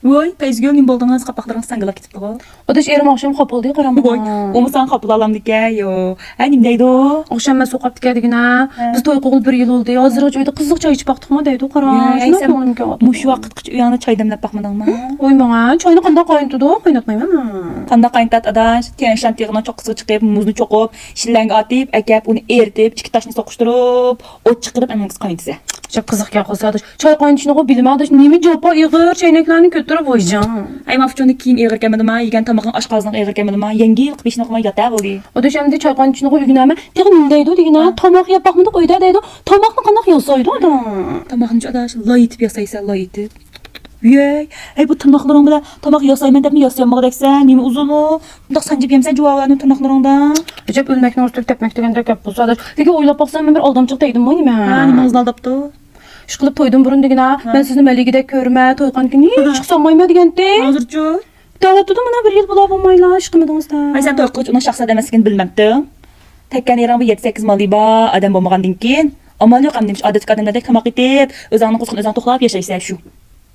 Voy, peyzgön gün boldunuz, kapaklarınız sangılak gitip o. O da erim akşam kapıldı ya karama. Voy, o mu sen kapılı alam dike yo. Ha nimdeydi o? Akşam ben sokak dikerdigine. Biz toy qoğul bir yıl oldu ya. Hazır joyda kızlık çay içip baktık mı deydi o kara. Ay sen muş vaqt uyanı çay demlep bakmadın mı? Oy bana çayını qanda qayntıdı o qaynatmayım ama. Kanda qayntat adaş, tenşlan tiyğına çok kısa çıkıp, muzunu çokup, şillenge atıp, ekep, onu eritip, iki taşını sokuşturup, o çıkırıp hemen kız qayntısı. Çok kızık ya kız adaş. Çay qaynışını o bilmem adaş. Nemi capa yığır çeyneklerini götürüp oyacağım. Ay mafçonu kiyin eğir gelmedi ma, yegen tamaqın aşqazdan eğir gelmedi ma, yengi yıl beşini okumay yata boldi. O da şimdi çay qaynışını o uygunama. Değin deydi o digine. Tamaq yap bakmadı oyda deydi. Tamaqını qandaq yasaydı o da. Tamaqın adaş layitip yasaysa layitip. Yey, ay bu tırnaqların bilan tamaq yasayman deb yasayammaq deksen, nemi uzunu? Bundaq sancıp yemsen juvalarning tırnaqlarından. Recep ölmekten ortak tepmek degende gap bolsa adaş. Degi oylap baksam ben bir aldamçıq deydim o nime? Ha, nima aldaptı? Şıqılıb toydum burun digine. Ben sizni məligide körmə, toyqan günü hiç çıqsamayma digende. Hazırcı. Dağıtdı da mana bir yıl bulabamayla aşkımıdınızda. Ay sen toyqıç ona şahsa demasligini bilmeptin. Tekkan eran bu 7-8 mali ba adam bolmagandan keyin amal yo'q ham demiş odatga odamlardek tamoq etib, o'zingni qo'sqin o'zing to'xlab yashaysan shu.